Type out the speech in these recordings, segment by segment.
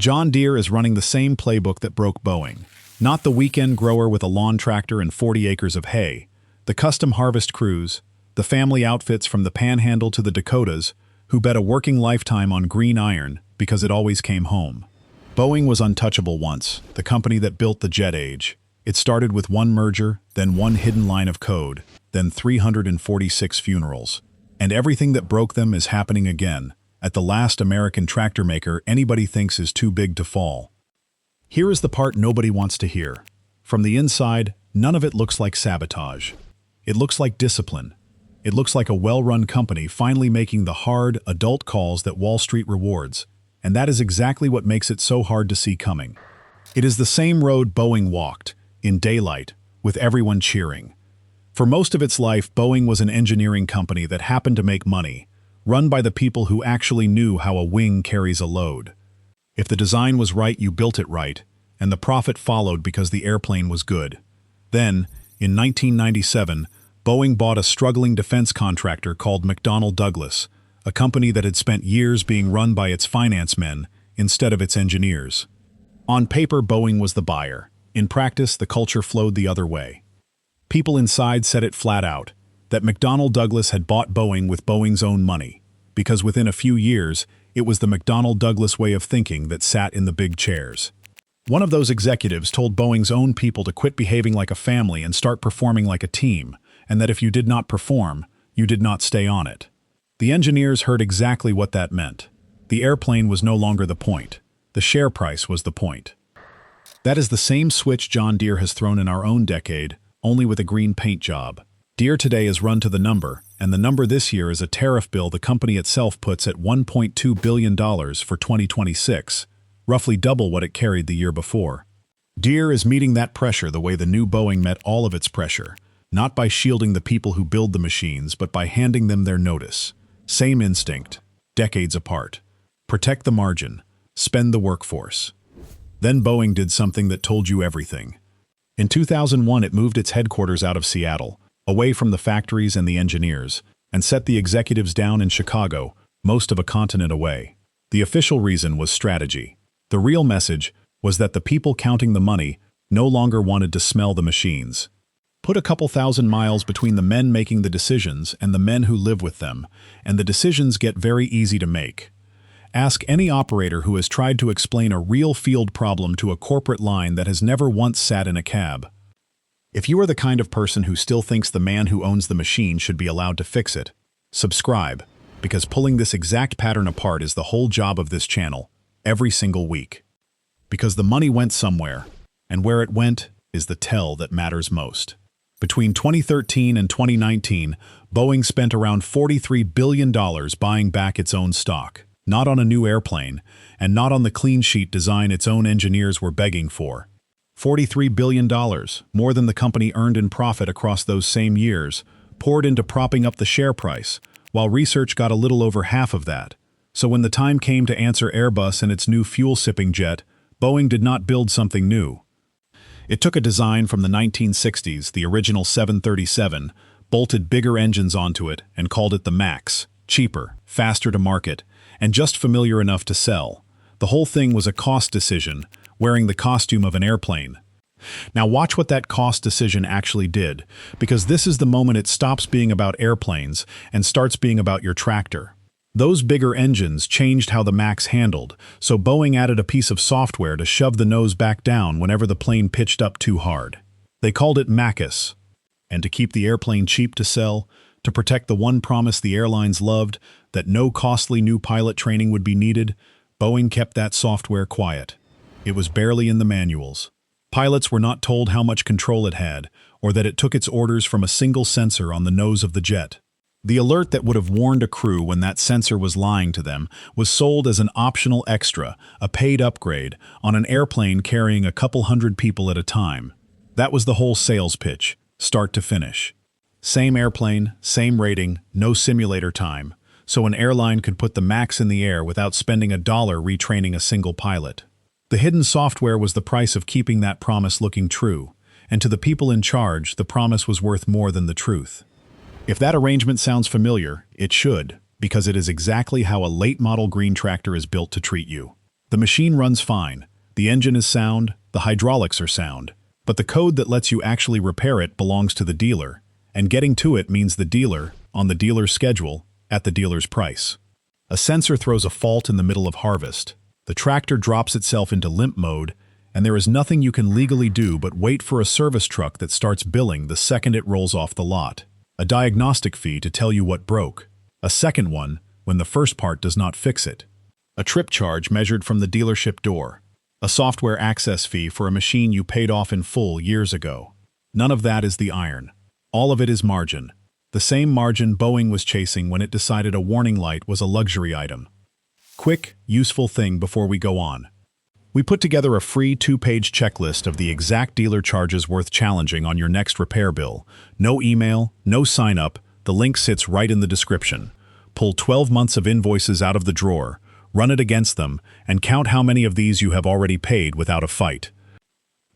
John Deere is running the same playbook that broke Boeing. Not the weekend grower with a lawn tractor and 40 acres of hay. The custom harvest crews, the family outfits from the Panhandle to the Dakotas, who bet a working lifetime on green iron because it always came home. Boeing was untouchable once, the company that built the jet age. It started with one merger, then one hidden line of code, then 346 funerals. And everything that broke them is happening again, at the last American tractor maker anybody thinks is too big to fall. Here is the part nobody wants to hear. From the inside, none of it looks like sabotage. It looks like discipline. It looks like a well-run company finally making the hard, adult calls that Wall Street rewards. And that is exactly what makes it so hard to see coming. It is the same road Boeing walked, in daylight, with everyone cheering. For most of its life, Boeing was an engineering company that happened to make money, run by the people who actually knew how a wing carries a load. If the design was right, you built it right, and the profit followed because the airplane was good. Then, in 1997, Boeing bought a struggling defense contractor called McDonnell Douglas, a company that had spent years being run by its finance men instead of its engineers. On paper, Boeing was the buyer. In practice, the culture flowed the other way. People inside said it flat out, that McDonnell Douglas had bought Boeing with Boeing's own money, because within a few years, it was the McDonnell Douglas way of thinking that sat in the big chairs. One of those executives told Boeing's own people to quit behaving like a family and start performing like a team, and that if you did not perform, you did not stay on it. The engineers heard exactly what that meant. The airplane was no longer the point. The share price was the point. That is the same switch John Deere has thrown in our own decade, only with a green paint job. Deere today is run to the number, and the number this year is a tariff bill the company itself puts at $1.2 billion for 2026, roughly double what it carried the year before. Deere is meeting that pressure the way the new Boeing met all of its pressure, not by shielding the people who build the machines, but by handing them their notice. Same instinct, decades apart. Protect the margin, spend the workforce. Then Boeing did something that told you everything. In 2001, it moved its headquarters out of Seattle, away from the factories and the engineers, and set the executives down in Chicago, most of a continent away. The official reason was strategy. The real message was that the people counting the money no longer wanted to smell the machines. Put a couple thousand miles between the men making the decisions and the men who live with them, and the decisions get very easy to make. Ask any operator who has tried to explain a real field problem to a corporate line that has never once sat in a cab. If you are the kind of person who still thinks the man who owns the machine should be allowed to fix it, subscribe, because pulling this exact pattern apart is the whole job of this channel, every single week. Because the money went somewhere, and where it went is the tell that matters most. Between 2013 and 2019, Boeing spent around $43 billion buying back its own stock, not on a new airplane, and not on the clean sheet design its own engineers were begging for. $43 billion, more than the company earned in profit across those same years, poured into propping up the share price, while research got a little over half of that. So when the time came to answer Airbus and its new fuel-sipping jet, Boeing did not build something new. It took a design from the 1960s, the original 737, bolted bigger engines onto it, and called it the Max, cheaper, faster to market, and just familiar enough to sell. The whole thing was a cost decision, wearing the costume of an airplane. Now watch what that cost decision actually did, because this is the moment it stops being about airplanes and starts being about your tractor. Those bigger engines changed how the Max handled, so Boeing added a piece of software to shove the nose back down whenever the plane pitched up too hard. They called it Macus. And to keep the airplane cheap to sell, to protect the one promise the airlines loved, that no costly new pilot training would be needed, Boeing kept that software quiet. It was barely in the manuals. Pilots were not told how much control it had, or that it took its orders from a single sensor on the nose of the jet. The alert that would have warned a crew when that sensor was lying to them was sold as an optional extra, a paid upgrade, on an airplane carrying a couple hundred people at a time. That was the whole sales pitch, start to finish. Same airplane, same rating, no simulator time, so an airline could put the Max in the air without spending $1 retraining a single pilot. The hidden software was the price of keeping that promise looking true, and to the people in charge, the promise was worth more than the truth. If that arrangement sounds familiar, it should, because it is exactly how a late-model green tractor is built to treat you. The machine runs fine, the engine is sound, the hydraulics are sound, but the code that lets you actually repair it belongs to the dealer, and getting to it means the dealer, on the dealer's schedule, at the dealer's price. A sensor throws a fault in the middle of harvest. The tractor drops itself into limp mode, and there is nothing you can legally do but wait for a service truck that starts billing the second it rolls off the lot. A diagnostic fee to tell you what broke. A second one when the first part does not fix it. A trip charge measured from the dealership door. A software access fee for a machine you paid off in full years ago. None of that is the iron. All of it is margin. The same margin Boeing was chasing when it decided a warning light was a luxury item. Quick, useful thing before we go on. We put together a free 2-page checklist of the exact dealer charges worth challenging on your next repair bill. No email, no sign-up, the link sits right in the description. Pull 12 months of invoices out of the drawer, run it against them, and count how many of these you have already paid without a fight.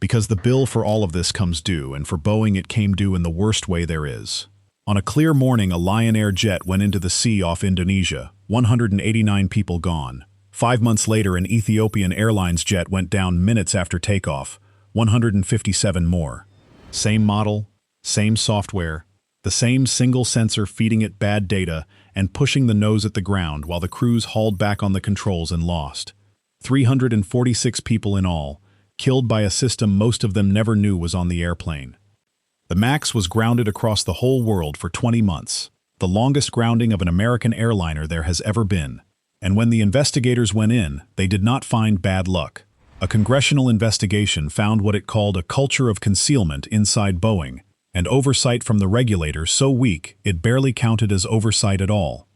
Because the bill for all of this comes due, and for Boeing it came due in the worst way there is. On a clear morning, a Lion Air jet went into the sea off Indonesia, 189 people gone. 5 months later, an Ethiopian Airlines jet went down minutes after takeoff, 157 more. Same model, same software, the same single sensor feeding it bad data and pushing the nose at the ground while the crews hauled back on the controls and lost. 346 people in all, killed by a system most of them never knew was on the airplane. The MAX was grounded across the whole world for 20 months, the longest grounding of an American airliner there has ever been. And when the investigators went in, they did not find bad luck. A congressional investigation found what it called a culture of concealment inside Boeing, and oversight from the regulator so weak it barely counted as oversight at all.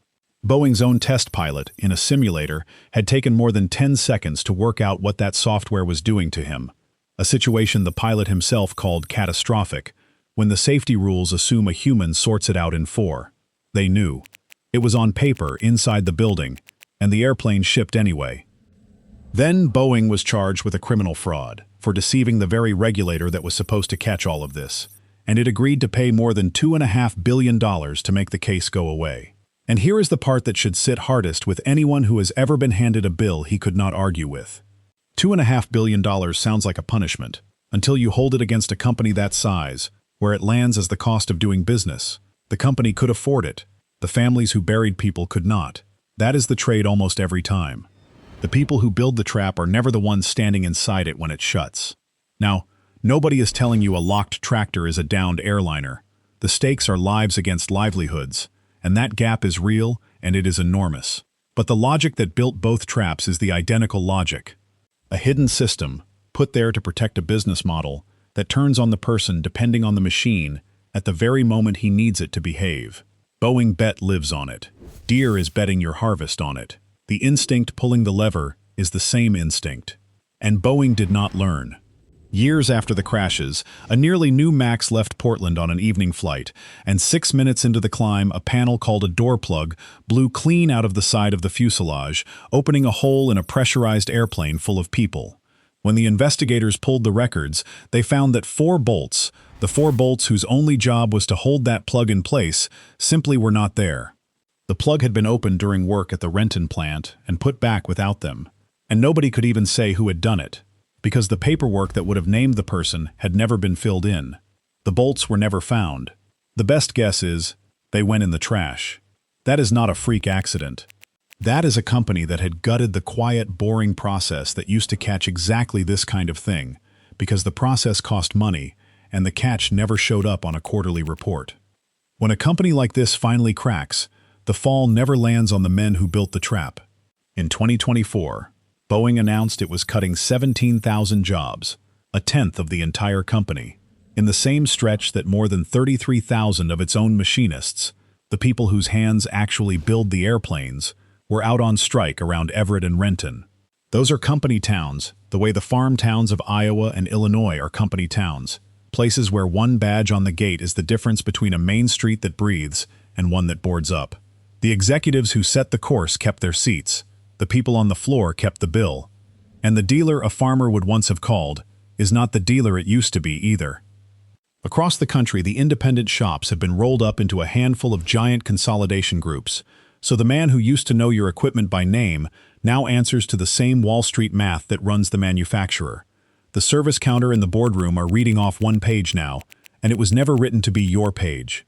Boeing's own test pilot, in a simulator, had taken more than 10 seconds to work out what that software was doing to him, a situation the pilot himself called catastrophic, when the safety rules assume a human sorts it out in 4. They knew. It was on paper inside the building, and the airplane shipped anyway. Then Boeing was charged with a criminal fraud for deceiving the very regulator that was supposed to catch all of this, and it agreed to pay more than $2.5 billion to make the case go away. And here is the part that should sit hardest with anyone who has ever been handed a bill he could not argue with. $2.5 billion sounds like a punishment, until you hold it against a company that size, where it lands as the cost of doing business. The company could afford it. The families who buried people could not. That is the trade almost every time. The people who build the trap are never the ones standing inside it when it shuts. Now, nobody is telling you a locked tractor is a downed airliner. The stakes are lives against livelihoods, and that gap is real and it is enormous. But the logic that built both traps is the identical logic. A hidden system, put there to protect a business model, that turns on the person depending on the machine at the very moment he needs it to behave. Boeing bet lives on it. Deere is betting your harvest on it. The instinct pulling the lever is the same instinct. And Boeing did not learn. Years after the crashes, a nearly new MAX left Portland on an evening flight, and 6 minutes into the climb, a panel called a door plug blew clean out of the side of the fuselage, opening a hole in a pressurized airplane full of people. When the investigators pulled the records, they found that 4 bolts, the 4 bolts whose only job was to hold that plug in place, simply were not there. The plug had been opened during work at the Renton plant and put back without them, and nobody could even say who had done it, because the paperwork that would have named the person had never been filled in. The bolts were never found. The best guess is, they went in the trash. That is not a freak accident. That is a company that had gutted the quiet, boring process that used to catch exactly this kind of thing, because the process cost money, and the catch never showed up on a quarterly report. When a company like this finally cracks, the fall never lands on the men who built the trap. In 2024, Boeing announced it was cutting 17,000 jobs, a tenth of the entire company, in the same stretch that more than 33,000 of its own machinists, the people whose hands actually build the airplanes, were out on strike around Everett and Renton. Those are company towns, the way the farm towns of Iowa and Illinois are company towns, places where one badge on the gate is the difference between a main street that breathes and one that boards up. The executives who set the course kept their seats, the people on the floor kept the bill, and the dealer a farmer would once have called is not the dealer it used to be either. Across the country, the independent shops have been rolled up into a handful of giant consolidation groups, so the man who used to know your equipment by name now answers to the same Wall Street math that runs the manufacturer. The service counter and the boardroom are reading off one page now, and it was never written to be your page.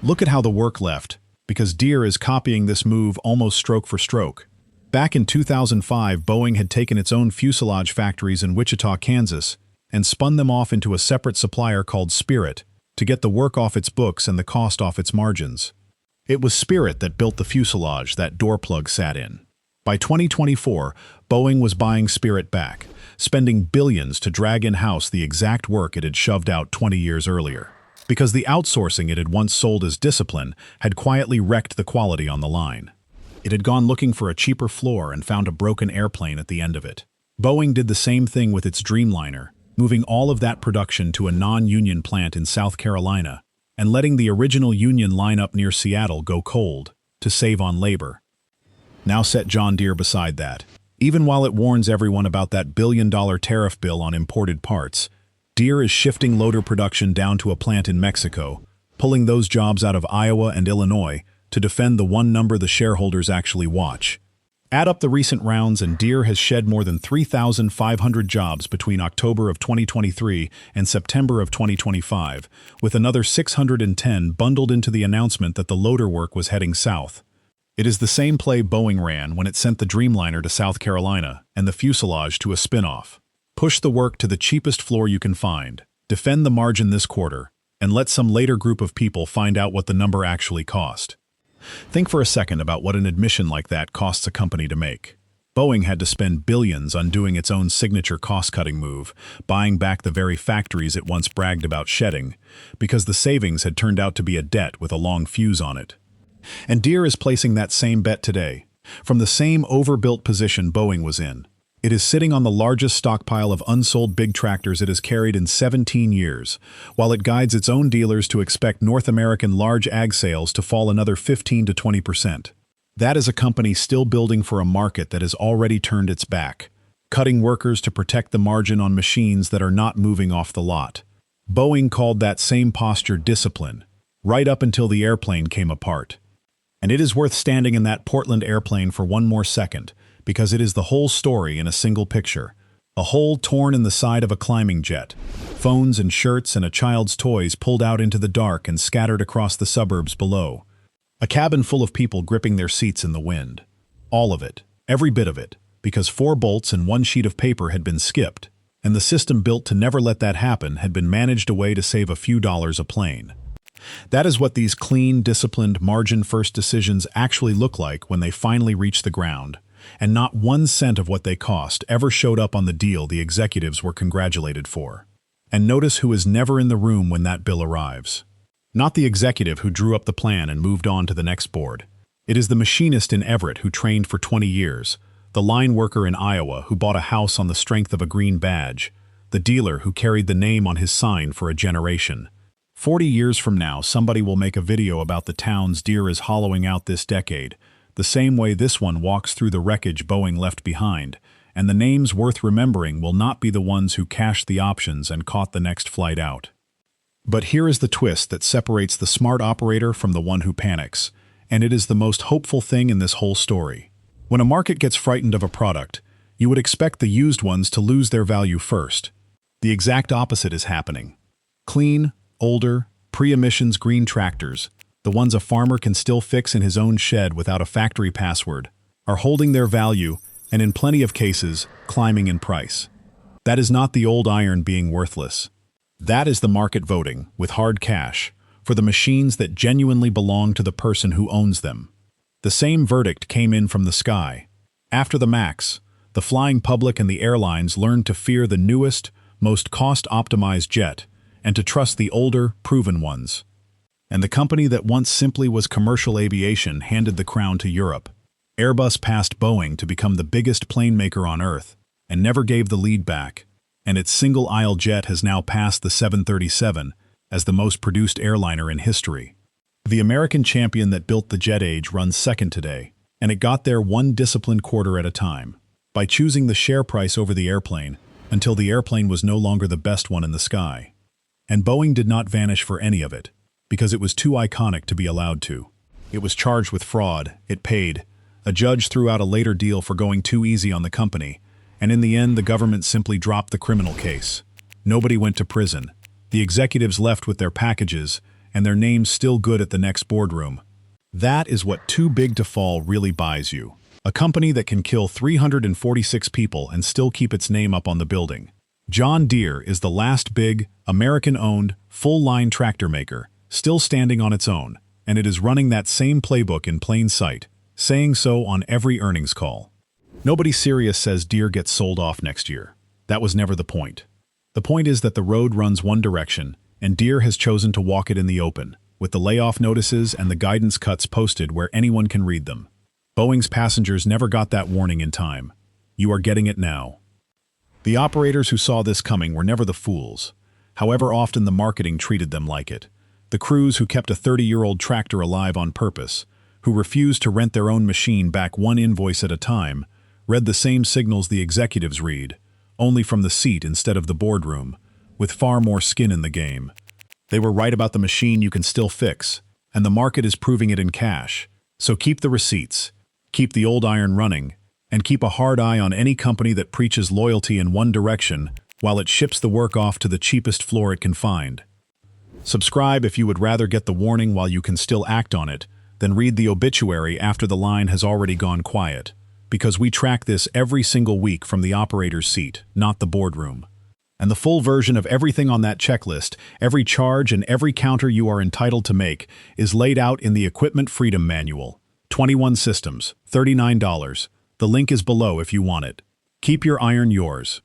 Look at how the work left, because Deere is copying this move almost stroke for stroke. Back in 2005, Boeing had taken its own fuselage factories in Wichita, Kansas, and spun them off into a separate supplier called Spirit to get the work off its books and the cost off its margins. It was Spirit that built the fuselage that door plug sat in. By 2024, Boeing was buying Spirit back, spending billions to drag in-house the exact work it had shoved out 20 years earlier, because the outsourcing it had once sold as discipline had quietly wrecked the quality on the line. It had gone looking for a cheaper floor and found a broken airplane at the end of it. Boeing did the same thing with its Dreamliner, moving all of that production to a non-union plant in South Carolina and letting the original union lineup near Seattle go cold to save on labor. Now set John Deere beside that. Even while it warns everyone about that billion-dollar tariff bill on imported parts, Deere is shifting loader production down to a plant in Mexico, pulling those jobs out of Iowa and Illinois to defend the one number the shareholders actually watch. Add up the recent rounds and Deere has shed more than 3,500 jobs between October of 2023 and September of 2025, with another 610 bundled into the announcement that the loader work was heading south. It is the same play Boeing ran when it sent the Dreamliner to South Carolina and the fuselage to a spin-off. Push the work to the cheapest floor you can find, defend the margin this quarter, and let some later group of people find out what the number actually cost. Think for a second about what an admission like that costs a company to make. Boeing had to spend billions on doing its own signature cost-cutting move, buying back the very factories it once bragged about shedding, because the savings had turned out to be a debt with a long fuse on it. And Deere is placing that same bet today, from the same overbuilt position Boeing was in. It is sitting on the largest stockpile of unsold big tractors it has carried in 17 years, while it guides its own dealers to expect North American large ag sales to fall another 15 to 20%. That is a company still building for a market that has already turned its back, cutting workers to protect the margin on machines that are not moving off the lot. Boeing called that same posture discipline, right up until the airplane came apart. And it is worth standing in that Portland airplane for one more second, because it is the whole story in a single picture. A hole torn in the side of a climbing jet, phones and shirts and a child's toys pulled out into the dark and scattered across the suburbs below. A cabin full of people gripping their seats in the wind. All of it, every bit of it, because 4 bolts and 1 sheet of paper had been skipped, and the system built to never let that happen had been managed away to save a few dollars a plane. That is what these clean, disciplined, margin-first decisions actually look like when they finally reach the ground. And not 1 cent of what they cost ever showed up on the deal the executives were congratulated for. And notice who is never in the room when that bill arrives. Not the executive who drew up the plan and moved on to the next board. It is the machinist in Everett who trained for 20 years, the line worker in Iowa who bought a house on the strength of a green badge, the dealer who carried the name on his sign for a generation. 40 years from now, somebody will make a video about the towns Deere is hollowing out this decade, the same way this one walks through the wreckage Boeing left behind, and the names worth remembering will not be the ones who cashed the options and caught the next flight out. But here is the twist that separates the smart operator from the one who panics, and it is the most hopeful thing in this whole story. When a market gets frightened of a product, you would expect the used ones to lose their value first. The exact opposite is happening. Clean, older, pre-emissions green tractors, the ones a farmer can still fix in his own shed without a factory password, are holding their value and in plenty of cases, climbing in price. That is not the old iron being worthless. That is the market voting, with hard cash, for the machines that genuinely belong to the person who owns them. The same verdict came in from the sky. After the MAX, the flying public and the airlines learned to fear the newest, most cost-optimized jet, and to trust the older, proven ones. And the company that once simply was commercial aviation handed the crown to Europe. Airbus passed Boeing to become the biggest plane maker on Earth, and never gave the lead back, and its single-aisle jet has now passed the 737 as the most produced airliner in history. The American champion that built the jet age runs second today, and it got there 1 disciplined quarter at a time, by choosing the share price over the airplane, until the airplane was no longer the best one in the sky. And Boeing did not vanish for any of it, because it was too iconic to be allowed to. It was charged with fraud, it paid, A judge threw out a later deal for going too easy on the company, and in the end the government simply dropped the criminal case. Nobody went to prison. The executives left with their packages, and their names still good at the next boardroom. That is what too big to fall really buys you. A company that can kill 346 people and still keep its name up on the building. John Deere is the last big, American-owned, full-line tractor maker, still standing on its own, and it is running that same playbook in plain sight, saying so on every earnings call. Nobody serious says Deere gets sold off next year. That was never the point. The point is that the road runs one direction, and Deere has chosen to walk it in the open, with the layoff notices and the guidance cuts posted where anyone can read them. Boeing's passengers never got that warning in time. You are getting it now. The operators who saw this coming were never the fools, however often the marketing treated them like it. The crews who kept a 30-year-old tractor alive on purpose, who refused to rent their own machine back one invoice at a time, read the same signals the executives read, only from the seat instead of the boardroom, with far more skin in the game. They were right about the machine you can still fix, and the market is proving it in cash. So keep the receipts, keep the old iron running, and keep a hard eye on any company that preaches loyalty in one direction while it ships the work off to the cheapest floor it can find. Subscribe if you would rather get the warning while you can still act on it than read the obituary after the line has already gone quiet, because we track this every single week from the operator's seat, not the boardroom. And the full version of everything on that checklist, every charge and every counter you are entitled to make, is laid out in the Equipment Freedom Manual. 21 systems, $39. The link is below if you want it. Keep your iron yours.